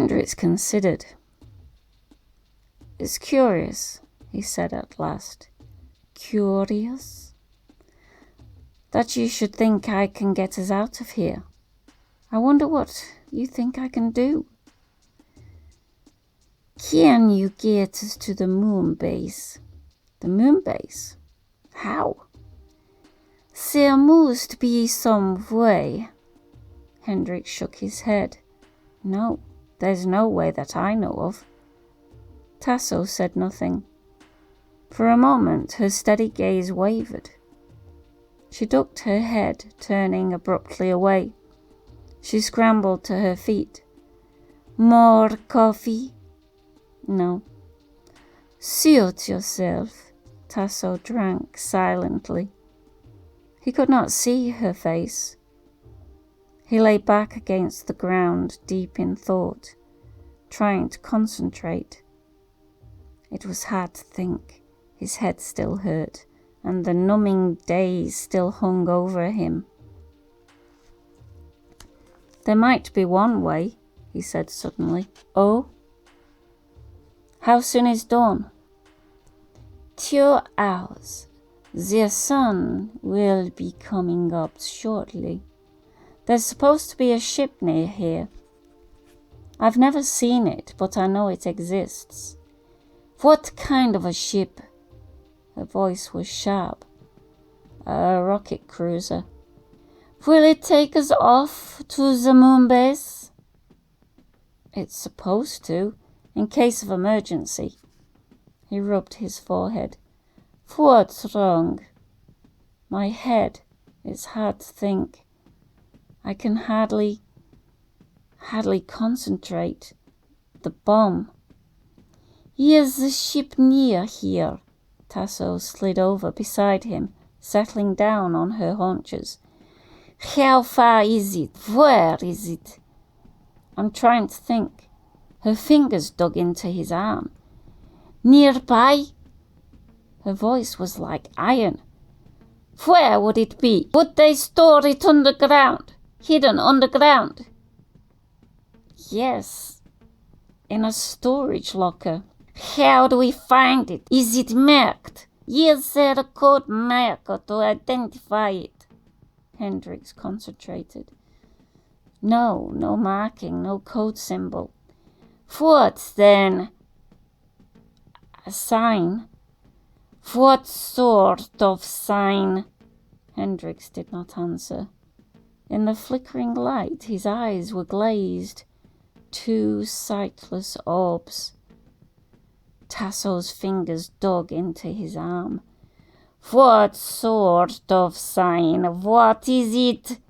Hendricks considered. "It's curious," he said at last. "Curious? That you should think I can get us out of here. I wonder what you think I can do." "Can you get us to the moon base?" "The moon base? How?" "There must be some way." Hendricks shook his head. "No, there's no way that I know of." Tasso said nothing. For a moment her steady gaze wavered. She ducked her head, turning abruptly away. She scrambled to her feet. "More coffee?" "No." "Suit yourself." Tasso drank silently. He could not see her face. He lay back against the ground, deep in thought, trying to concentrate. It was hard to think. His head still hurt, and the numbing daze still hung over him. "There might be one way," he said suddenly. "Oh?" "How soon is dawn?" 2 hours. The sun will be coming up shortly. There's supposed to be a ship near here. I've never seen it, but I know it exists." "What kind of a ship?" Her voice was sharp. "A rocket cruiser." "Will it take us off to the moon base?" "It's supposed to, in case of emergency." He rubbed his forehead. "What's wrong?" "My head. It's hard to think. I can hardly concentrate. The bomb." "Is the ship near here?" Tasso slid over beside him, settling down on her haunches. "How far is it? Where is it?" "I'm trying to think." Her fingers dug into his arm. "Nearby?" Her voice was like iron. "Where would it be? Would they store it underground? Hidden underground?" "Yes, in a storage locker." "How do we find it? Is it marked? Is there a code marker to identify it?" Hendricks concentrated. "No marking, no code symbol." "What then?" "A sign." "What sort of sign?" Hendricks did not answer. In the flickering light, his eyes were glazed, 2 sightless orbs. Tasso's fingers dug into his arm. "What sort of sign? What is it?"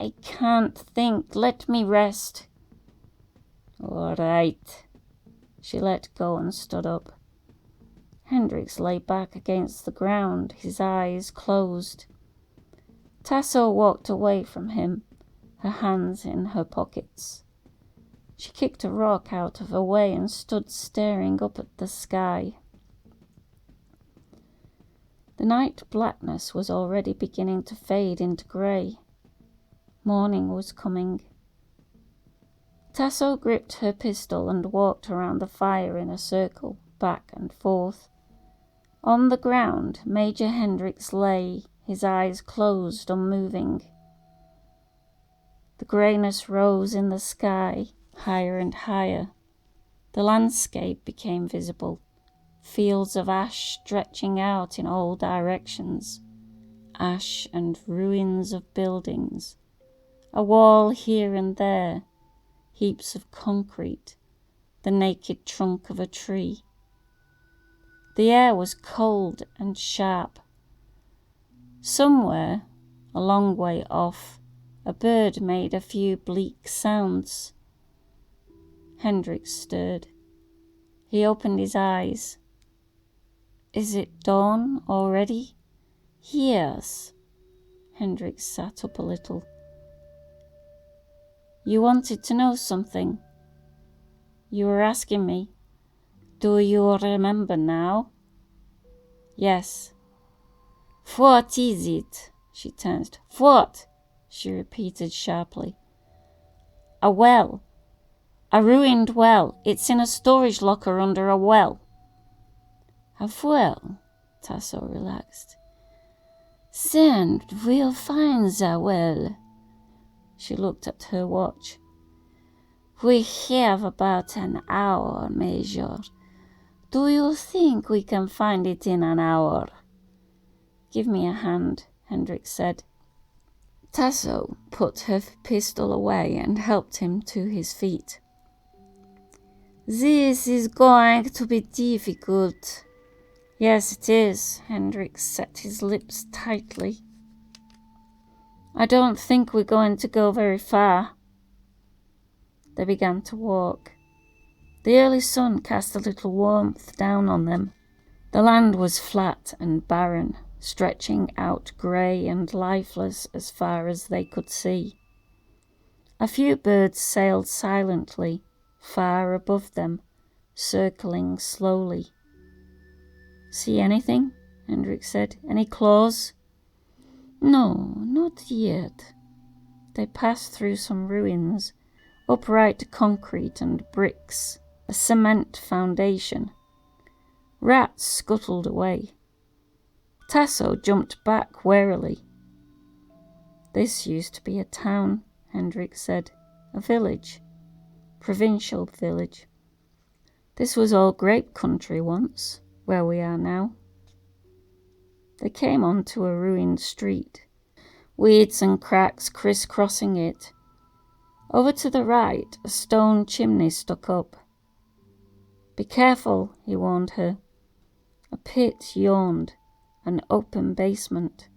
I can't think. Let me rest." "All right." She let go and stood up. Hendricks lay back against the ground, his eyes closed. Tasso walked away from him, her hands in her pockets. She kicked a rock out of her way and stood staring up at the sky. The night blackness was already beginning to fade into grey. Morning was coming. Tasso gripped her pistol and walked around the fire in a circle, back and forth. On the ground, Major Hendricks lay, his eyes closed, unmoving. The greyness rose in the sky, higher and higher. The landscape became visible, fields of ash stretching out in all directions, ash and ruins of buildings, a wall here and there, heaps of concrete, the naked trunk of a tree. The air was cold and sharp. Somewhere, a long way off, a bird made a few bleak sounds. Hendricks stirred. He opened his eyes. "Is it dawn already?" "Yes." Hendricks sat up a little. "You wanted to know something. You were asking me. Do you remember now?" "Yes." "What is it?" She tensed. "What?" she repeated sharply. "A well. A ruined well. It's in a storage locker under a well. A well? Tasso relaxed. Then we'll find the well. She looked at her watch. We have about an hour, Major. Do you think we can find it in an hour? Give me a hand, Hendricks said. Tasso put her pistol away and helped him to his feet. This is going to be difficult. Yes, it is. Hendricks set his lips tightly. I don't think we're going to go very far. They began to walk. The early sun cast a little warmth down on them. The land was flat and barren, stretching out grey and lifeless as far as they could see. A few birds sailed silently, far above them, circling slowly. See anything? Hendricks said. Any claws? No, not yet. They passed through some ruins, upright concrete and bricks, a cement foundation. Rats scuttled away. Tasso jumped back warily. This used to be a town, Hendricks said. A village. Provincial village. This was all grape country once, where we are now. They came onto a ruined street, weeds and cracks crisscrossing it. Over to the right, a stone chimney stuck up. Be careful, he warned her. A pit yawned, an open basement.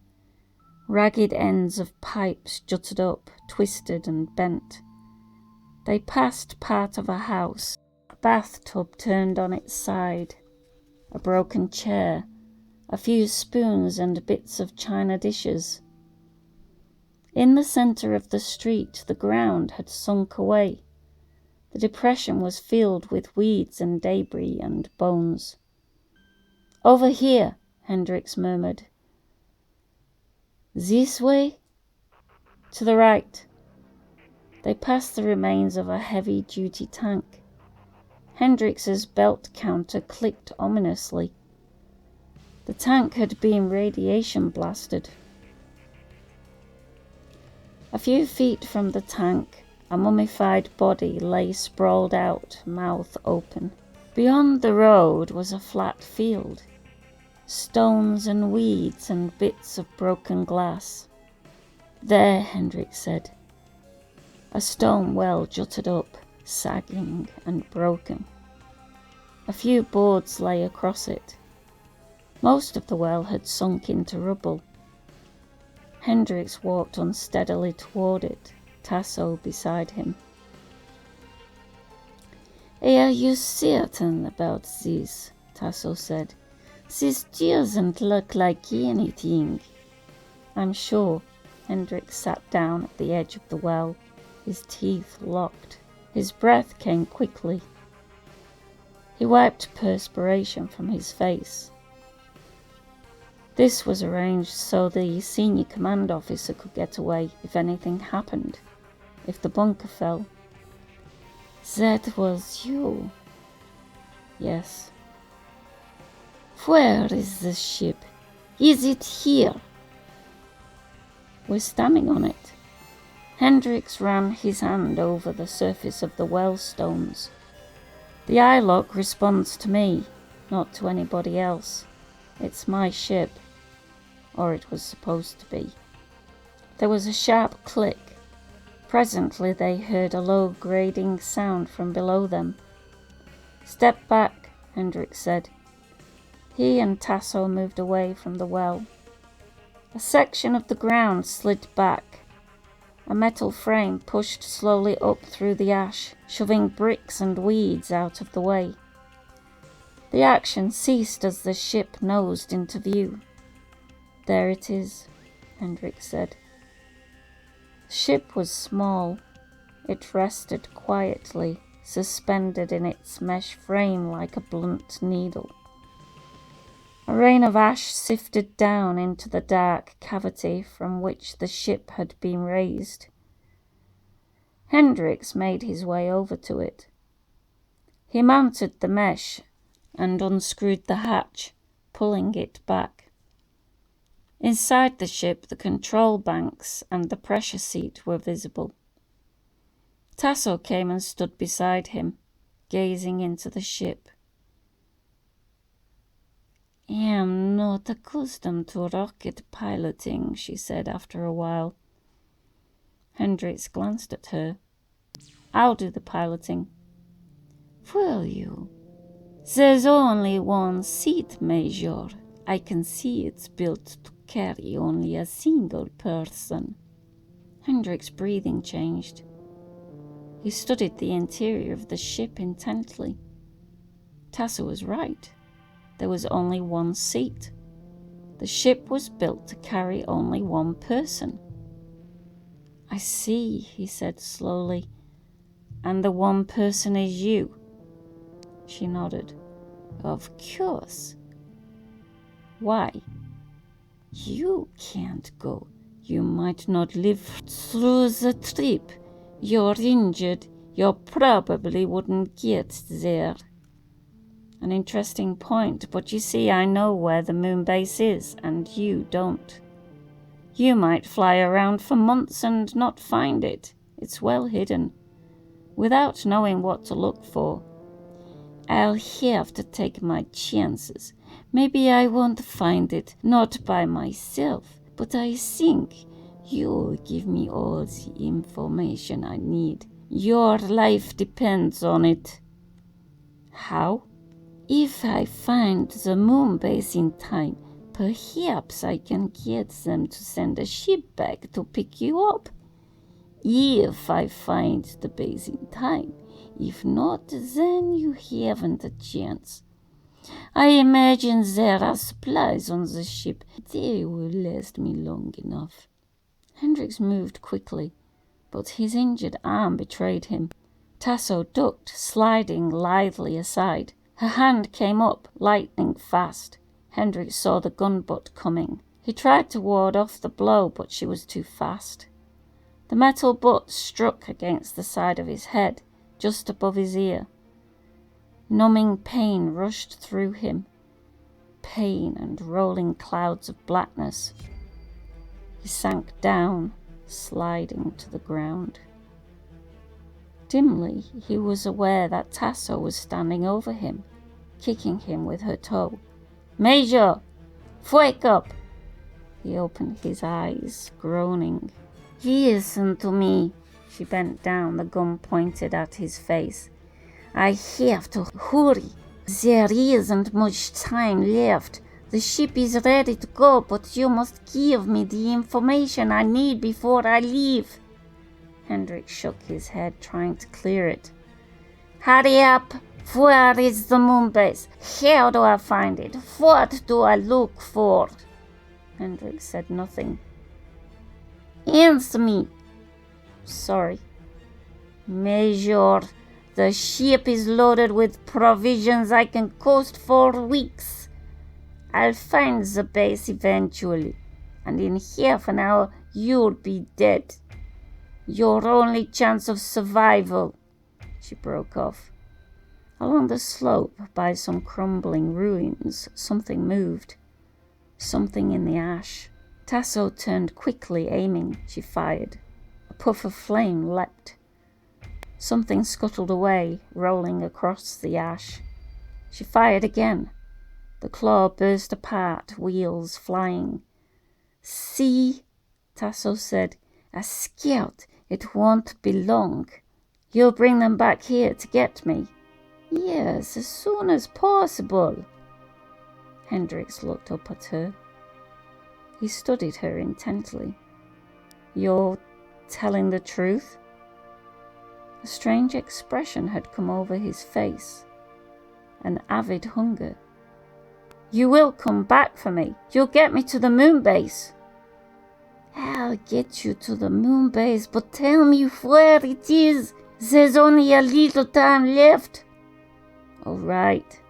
Ragged ends of pipes jutted up, twisted and bent. They passed part of a house, a bathtub turned on its side, a broken chair, a few spoons and bits of china dishes. In the centre of the street, the ground had sunk away. The depression was filled with weeds and debris and bones. Over here, Hendricks murmured. This way? To the right. They passed the remains of a heavy-duty tank. Hendricks's belt counter clicked ominously. The tank had been radiation blasted. A few feet from the tank, a mummified body lay sprawled out, mouth open. Beyond the road was a flat field. Stones and weeds and bits of broken glass. There, Hendricks said. A stone well jutted up, sagging and broken. A few boards lay across it. Most of the well had sunk into rubble. Hendricks walked unsteadily toward it, Tasso beside him. Are you certain about this? Tasso said. This doesn't look like anything. I'm sure. Hendricks sat down at the edge of the well, his teeth locked. His breath came quickly. He wiped perspiration from his face. This was arranged so the senior command officer could get away if anything happened, if the bunker fell. That was you? Yes. Where is the ship? Is it here? We're standing on it. Hendricks ran his hand over the surface of the well stones. The eye lock responds to me, not to anybody else. It's my ship. Or it was supposed to be. There was a sharp click. Presently they heard a low grating sound from below them. Step back, Hendricks said. He and Tasso moved away from the well. A section of the ground slid back. A metal frame pushed slowly up through the ash, shoving bricks and weeds out of the way. The action ceased as the ship nosed into view. There it is, Hendricks said. The ship was small. It rested quietly, suspended in its mesh frame like a blunt needle. A rain of ash sifted down into the dark cavity from which the ship had been raised. Hendricks made his way over to it. He mounted the mesh and unscrewed the hatch, pulling it back. Inside the ship, the control banks and the pressure seat were visible. Tasso came and stood beside him, gazing into the ship. "I am not accustomed to rocket piloting," she said after a while. Hendricks glanced at her. "I'll do the piloting." "Will you? There's only one seat, Major. I can see it's built to carry only a single person." Hendricks' breathing changed. He studied the interior of the ship intently. Tasso was right. There was only one seat. The ship was built to carry only one person. "I see," he said slowly. "And the one person is you?" She nodded. "Of course." "Why?" "You can't go. You might not live through the trip. You're injured. You probably wouldn't get there." "An interesting point, but you see, I know where the moon base is, and you don't. You might fly around for months and not find it. It's well hidden, without knowing what to look for." "I'll have to take my chances. Maybe I won't find it, not by myself, but I think you'll give me all the information I need. Your life depends on it." "How?" "If I find the moon base in time, perhaps I can get them to send a ship back to pick you up. If I find the base in time. If not, then you haven't a chance. I imagine there are supplies on the ship. They will last me long enough." Hendricks moved quickly, but his injured arm betrayed him. Tasso ducked, sliding lithely aside. Her hand came up, lightning fast. Hendricks saw the gun butt coming. He tried to ward off the blow, but she was too fast. The metal butt struck against the side of his head, just above his ear. Numbing pain rushed through him. Pain and rolling clouds of blackness. He sank down, sliding to the ground. Dimly, he was aware that Tasso was standing over him, kicking him with her toe. "Major! Wake up!" He opened his eyes, groaning. "Listen to me." She bent down, the gun pointed at his face. "I have to hurry. There isn't much time left. The ship is ready to go, but you must give me the information I need before I leave." Hendricks shook his head, trying to clear it. "Hurry up! Where is the moon base? How do I find it? What do I look for?" Hendricks said nothing. "Answer me." "Sorry." "Major, the ship is loaded with provisions. I can coast for weeks. I'll find the base eventually, and in half an hour you'll be dead. Your only chance of survival." She broke off. Along the slope, by some crumbling ruins, something moved. Something in the ash. Tasso turned quickly, aiming. She fired. A puff of flame leapt. Something scuttled away, rolling across the ash. She fired again. The claw burst apart, wheels flying. "See," Tasso said. "A scout. It won't be long." "You'll bring them back here to get me?" "Yes, as soon as possible." Hendricks looked up at her. He studied her intently. "You're telling the truth?" A strange expression had come over his face. An avid hunger. "You will come back for me. You'll get me to the moon base." "I'll get you to the moon base, but tell me where it is. There's only a little time left." "All right."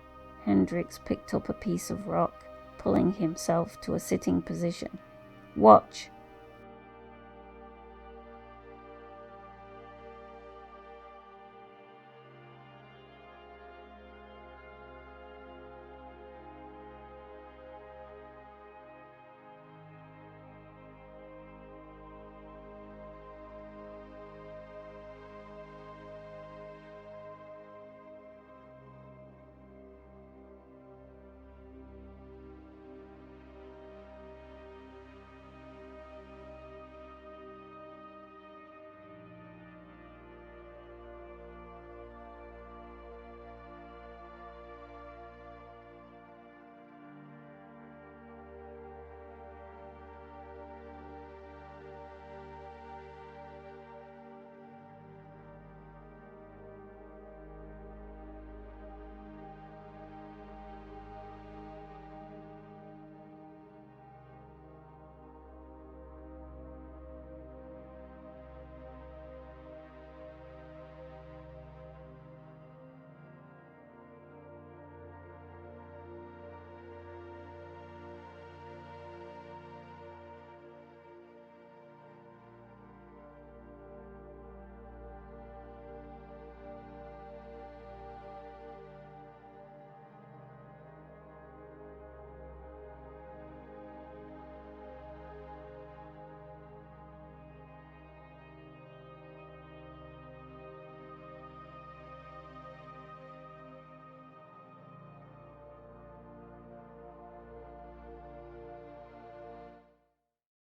Hendricks picked up a piece of rock, pulling himself to a sitting position. "Watch."